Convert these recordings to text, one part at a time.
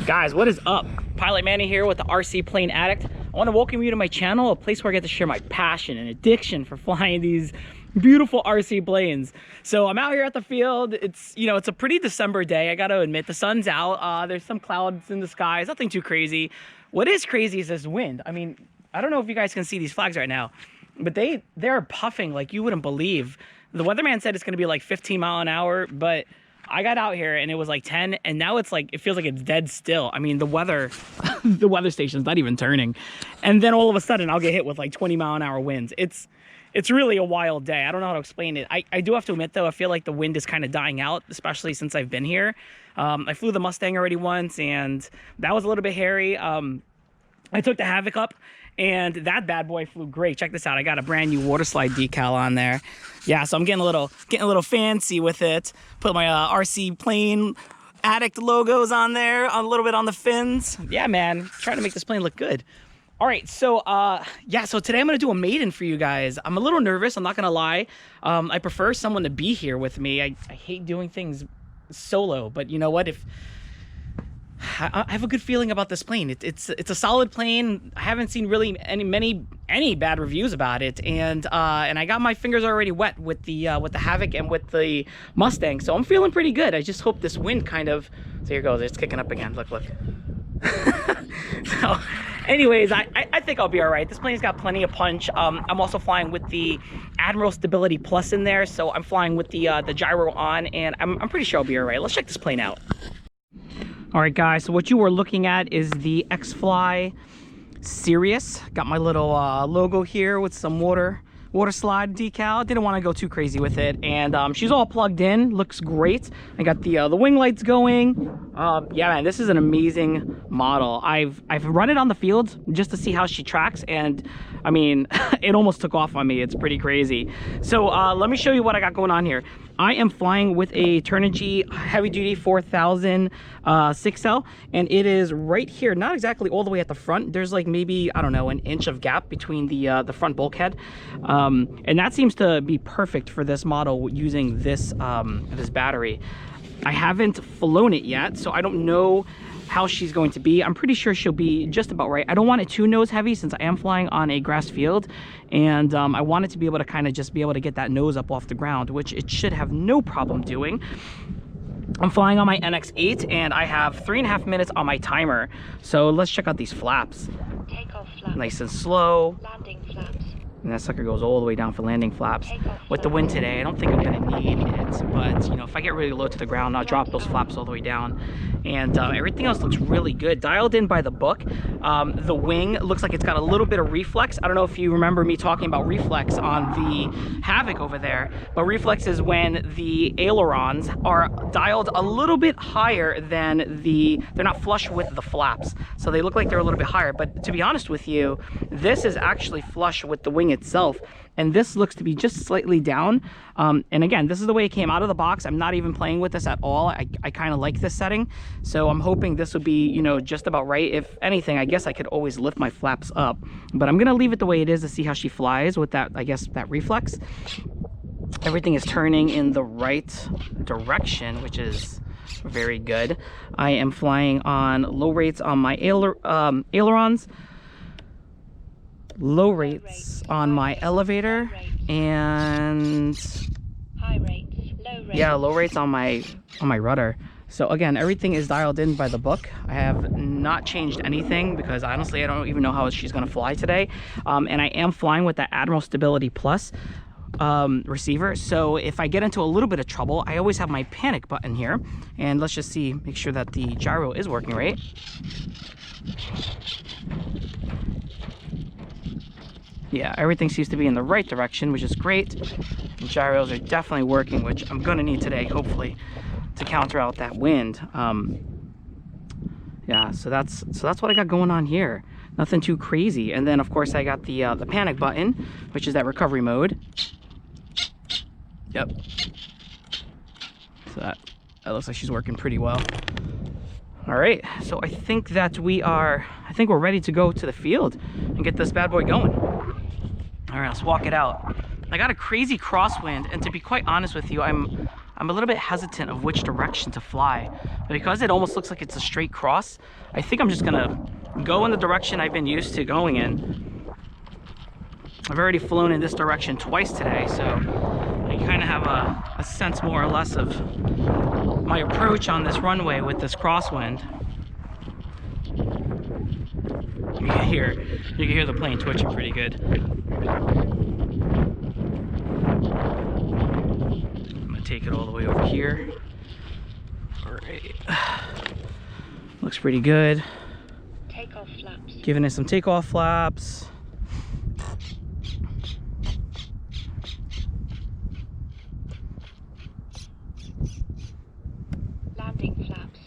Guys, what is up? Pilot Manny here with the RC Plane Addict. I want to welcome you to my channel, a place where I get to share my passion and addiction for flying these beautiful RC planes. So I'm out here at the field. It's a pretty December day. I got to admit, the sun's out. There's some clouds in the sky. It's nothing too crazy. What is crazy is this wind. I mean, I don't know if you guys can see these flags right now, but they're puffing like you wouldn't believe. The weatherman said it's going to be like 15 miles an hour, but I got out here and it was like 10, and now it's like, it feels like it's dead still. I mean, the weather, the weather station's not even turning. And then all of a sudden I'll get hit with like 20-mile-an-hour winds. It's really a wild day. I don't know how to explain it. I do have to admit though, I feel like the wind is kind of dying out, especially since I've been here. I flew the Mustang already once, and that was a little bit hairy. I took the Havoc up, and that bad boy flew great. Check this out. I got a brand new water slide decal on there. Yeah, so I'm getting a little fancy with it. Put my RC Plane Addict logos on there, a little bit on the fins. Yeah, man, trying to make this plane look good. All right, so so today I'm gonna do a maiden for you guys. I'm a little nervous, I'm not gonna lie. I prefer someone to be here with me. I hate doing things solo, but you know what? I have a good feeling about this plane. It's a solid plane. I haven't seen really any bad reviews about it, and I got my fingers already wet with the Havoc and with the Mustang, so I'm feeling pretty good. I just hope this wind kind of, so here it goes, it's kicking up again. Look. So anyways, I think I'll be all right. This plane's got plenty of punch. I'm also flying with the Admiral Stability Plus in there, so I'm flying with the gyro on, and I'm pretty sure I'll be all right. Let's check this plane out. All right, guys, so what you were looking at is the XFly Sirius. Got my little logo here with some water slide decal. Didn't want to go too crazy with it, and she's all plugged in. Looks great. I got the wing lights going. Yeah, man, this is an amazing model. I've run it on the field just to see how she tracks, and I mean, it almost took off on me. It's pretty crazy. So let me show you what I got going on here. I am flying with a Turnigy heavy duty 4000 6L, and it is right here, not exactly all the way at the front. There's like maybe, I don't know, an inch of gap between the front bulkhead, and that seems to be perfect for this model using this this battery. I haven't flown it yet, so I don't know how she's going to be. I'm pretty sure she'll be just about right. I don't want it too nose heavy since I am flying on a grass field, and I want it to be able to kind of just be able to get that nose up off the ground, which it should have no problem doing. I'm flying on my NX8, and I have 3.5 minutes on my timer. So let's check out these flaps. Takeoff flaps. Nice and slow. Landing flaps. And that sucker goes all the way down for landing flaps. With the wind today, I don't think I'm gonna need it, but you know, if I get really low to the ground, I'll drop those flaps all the way down. And everything else looks really good, dialed in by the book. The wing looks like it's got a little bit of reflex. I don't know if you remember me talking about reflex on the Havoc over there, but reflex is when the ailerons are dialed a little bit higher than they're not flush with the flaps, so they look like they're a little bit higher. But to be honest with you, this is actually flush with the wing itself, and this looks to be just slightly down. And again, this is the way it came out of the box. I'm not even playing with this at all. I kind of like this setting, so I'm hoping this will be, you know, just about right. If anything, I guess I could always lift my flaps up, but I'm gonna leave it the way it is to see how she flies with that, I guess, that reflex. Everything is turning in the right direction, which is very good. I am flying on low rates on my ailerons, low rates on my elevator, and High rates, low rates. yeah, low rates on my rudder. So again, everything is dialed in by the book. I have not changed anything because honestly I don't even know how she's gonna fly today. And I am flying with that Admiral Stability Plus receiver, so if I get into a little bit of trouble, I always have my panic button here, and let's just make sure that the gyro is working right. Yeah, everything seems to be in the right direction, which is great. The gyros are definitely working, which I'm gonna need today, hopefully, to counter out that wind. Yeah, so that's what I got going on here. Nothing too crazy. And then of course I got the panic button, which is that recovery mode. Yep. So that looks like she's working pretty well. All right, so I think that we're ready to go to the field and get this bad boy going. All right, let's walk it out. I got a crazy crosswind, and to be quite honest with you, I'm I'm a little bit hesitant of which direction to fly. But because it almost looks like it's a straight cross, I think I'm just gonna go in the direction I've been used to going in. I've already flown in this direction twice today, so I kind of have a sense more or less of my approach on this runway with this crosswind. You can hear the plane twitching pretty good. I'm gonna take it all the way over here. All right, looks pretty good. Takeoff flaps. Giving it some takeoff flaps. Landing flaps.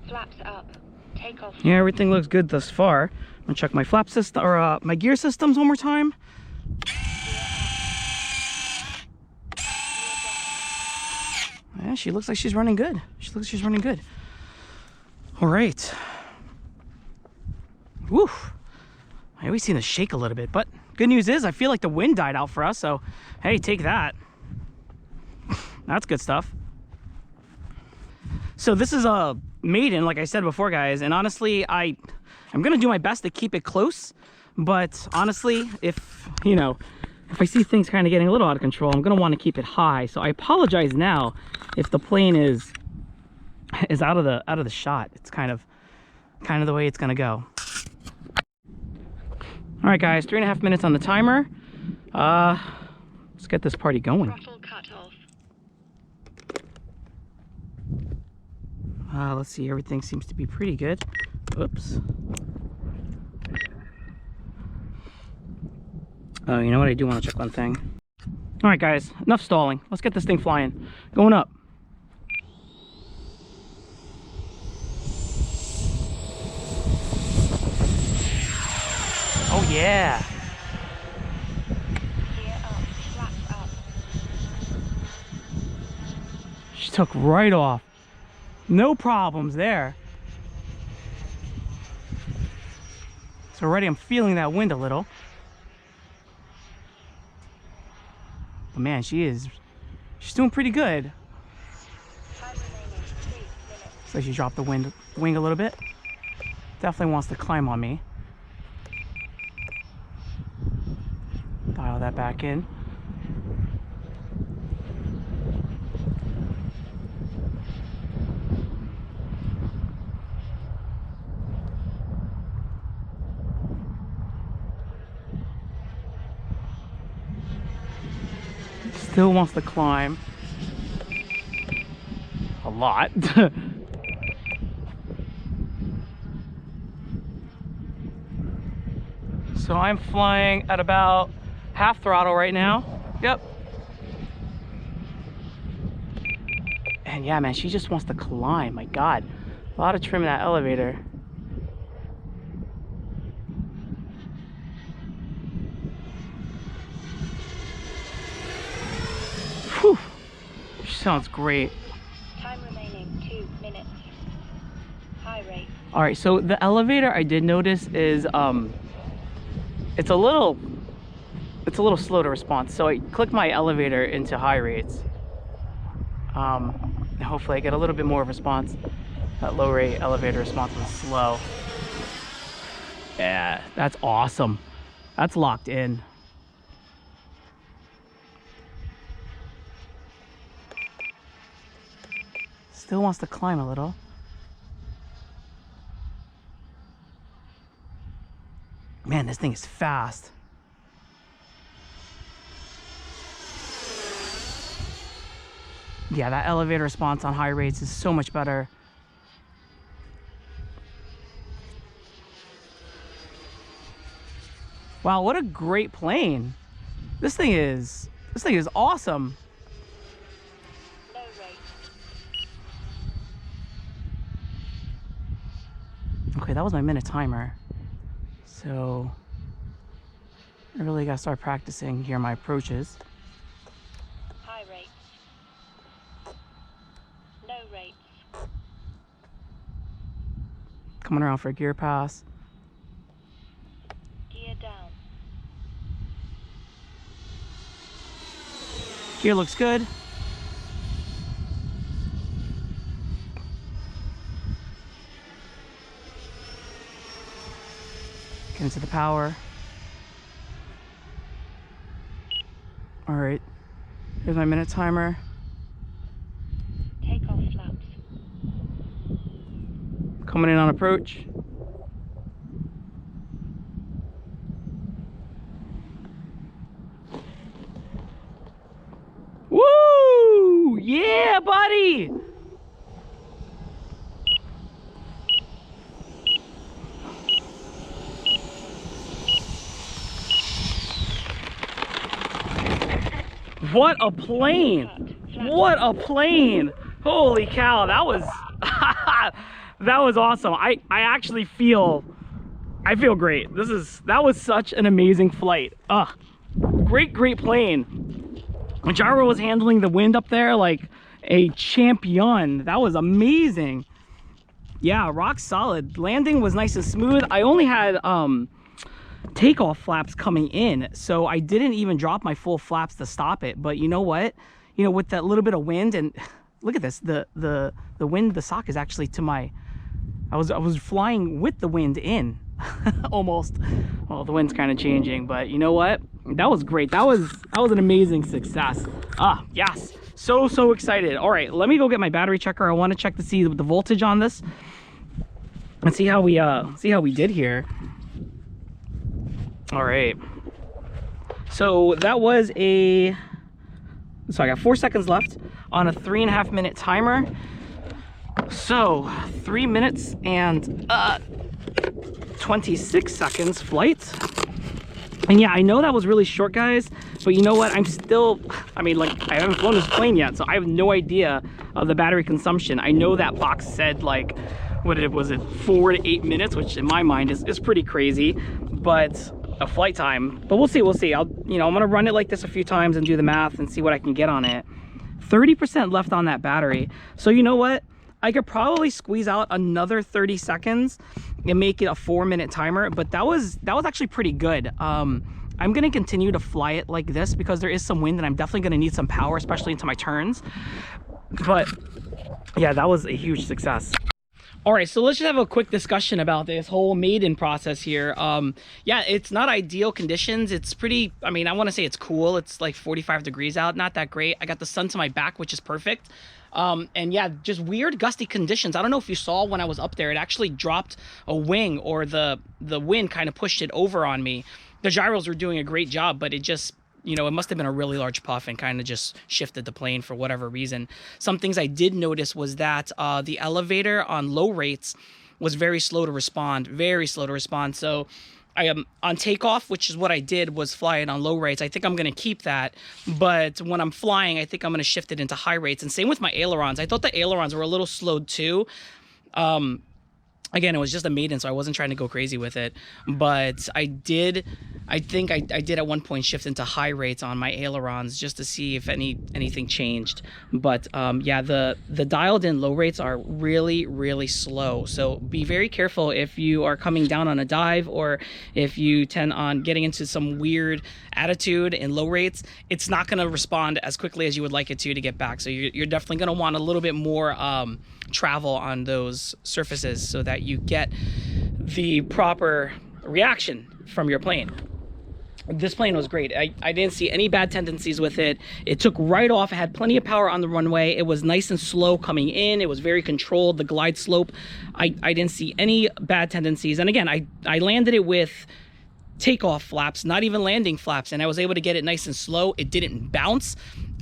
Flaps up. Takeoff. Yeah, everything looks good thus far. I'm gonna check my flap system or my gear systems one more time. Yeah, she looks like she's running good. She looks like she's running good. All right. Woo. I always seem to shake a little bit, but good news is I feel like the wind died out for us, so hey, take that. That's good stuff. So this is a Maiden, like I said before, guys, and honestly, I'm gonna do my best to keep it close, but honestly, if I see things kind of getting a little out of control, I'm gonna want to keep it high. So I apologize now if the plane is out of the shot. It's kind of the way it's gonna go. All right, guys, 3.5 minutes on the timer. Let's get this party going. Throttle cut off. Let's see, everything seems to be pretty good. Oops. Oh, you know what? I do want to check one thing. All right, guys, enough stalling. Let's get this thing flying. Going up. Oh, yeah. Gear up. Flaps up. She took right off. No problems there. So already I'm feeling that wind a little. But man, she's doing pretty good. Time remaining 3 minutes. So she dropped the wing a little bit. Definitely wants to climb on me. Dial that back in. Still wants to climb a lot. So I'm flying at about half throttle right now. Yep. And yeah, man, she just wants to climb. My God, a lot of trim in that elevator. Whew. She sounds great. Time remaining 2 minutes. High rate. All right, so the elevator I did notice is it's a little slow to respond. So I click my elevator into high rates. Hopefully I get a little bit more of a response. That low rate elevator response was slow. Yeah, that's awesome. That's locked in. Still wants to climb a little. Man, this thing is fast. Yeah, that elevator response on high rates is so much better. Wow, what a great plane. This thing is awesome. Low rate. Okay, that was my minute timer. So I really gotta start practicing here my approaches. High rates. Low rates. Coming around for a gear pass. Gear down. Gear looks good. into the power. All right, here's my minute timer. Takeoff flaps. Coming in on approach. Woo! Yeah, buddy! What a plane! What a plane! Holy cow, that was that was awesome. I actually feel great. That was such an amazing flight. Great plane. Gyro was handling the wind up there like a champion. That was amazing. Yeah, rock solid. Landing was nice and smooth. I only had takeoff flaps coming in, so I didn't even drop my full flaps to stop it. But you know what? You know, with that little bit of wind, and look at this, the wind, the sock is actually to my, I was flying with the wind in almost. Well, the wind's kind of changing, but you know what? That was great. That was an amazing success. Yes, so excited. All right, let me go get my battery checker. I want to check to see the voltage on this and see how we did here. All right, so that was so I got 4 seconds left on a 3.5 minute timer. So 3 minutes and 26 seconds flight. And yeah, I know that was really short, guys, but you know what? I mean, like, I haven't flown this plane yet, so I have no idea of the battery consumption. I know that box said, like, what was it, 4 to 8 minutes, which in my mind is pretty crazy, but a flight time. But we'll see. I'm gonna run it like this a few times and do the math and see what I can get on it. 30% left on that battery. So you know what? I could probably squeeze out another 30 seconds and make it a 4 minute timer, but that was actually pretty good. I'm gonna continue to fly it like this because there is some wind and I'm definitely gonna need some power, especially into my turns. But yeah, that was a huge success. All right, so let's just have a quick discussion about this whole Maiden process here. Yeah, it's not ideal conditions. It's pretty, I mean, I want to say it's cool. It's like 45 degrees out, not that great. I got the sun to my back, which is perfect. And yeah, just weird gusty conditions. I don't know if you saw when I was up there, it actually dropped a wing, or the wind kind of pushed it over on me. The gyros were doing a great job, but it just, you know, it must have been a really large puff and kind of just shifted the plane for whatever reason. Some things I did notice was that the elevator on low rates was very slow to respond. So I am on takeoff, which is what I did, was fly it on low rates. I think I'm going to keep that. But when I'm flying, I think I'm going to shift it into high rates. And same with my ailerons. I thought the ailerons were a little slowed too. Again, it was just a Maiden, so I wasn't trying to go crazy with it. But I think I did at one point shift into high rates on my ailerons just to see if anything changed. But yeah, the dialed in low rates are really slow. So be very careful if you are coming down on a dive, or if you tend on getting into some weird attitude in low rates. It's not going to respond as quickly as you would like it to get back. So you're definitely going to want a little bit more travel on those surfaces so that you get the proper reaction from your plane. This plane was great. I didn't see any bad tendencies with it. It took right off. It had plenty of power on the runway. It was nice and slow coming in. It was very controlled. The glide slope, I didn't see any bad tendencies. And again, I landed it with takeoff flaps, not even landing flaps, and I was able to get it nice and slow. It didn't bounce.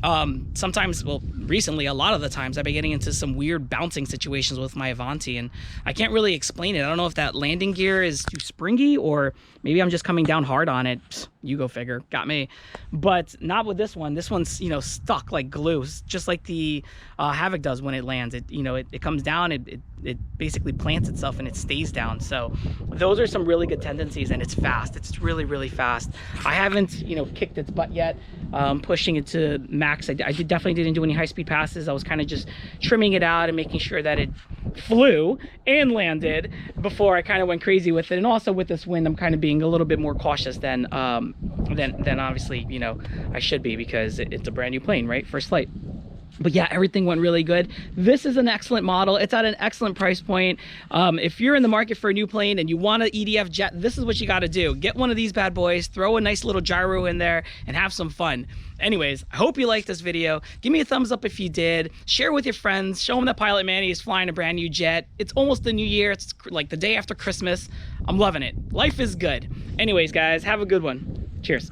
Sometimes, well, recently, a lot of the times I've been getting into some weird bouncing situations with my Avanti, and I can't really explain it. I don't know if that landing gear is too springy, or maybe I'm just coming down hard on it. Psst, you go figure, got me. But not with this one. This one's, you know, stuck like glue, just like the Havoc does when it lands. It, you know, it comes down, it basically plants itself and it stays down. So those are some really good tendencies, and it's fast. It's really fast. I haven't, you know, kicked its butt yet, pushing it to max. I definitely didn't do any high-speed passes. I was kind of just trimming it out and making sure that it flew and landed before I kind of went crazy with it. And also with this wind, I'm kind of being a little bit more cautious than obviously, you know, I should be, because it's a brand new plane, right? First flight. But yeah, everything went really good. This is an excellent model. It's at an excellent price point. If you're in the market for a new plane and you want an EDF jet, this is what you got to do. Get one of these bad boys, throw a nice little gyro in there, and have some fun. Anyways, I hope you liked this video. Give me a thumbs up if you did. Share with your friends. Show them that Pilot Manny is flying a brand new jet. It's almost the new year. It's like the day after Christmas. I'm loving it. Life is good. Anyways, guys, have a good one. Cheers.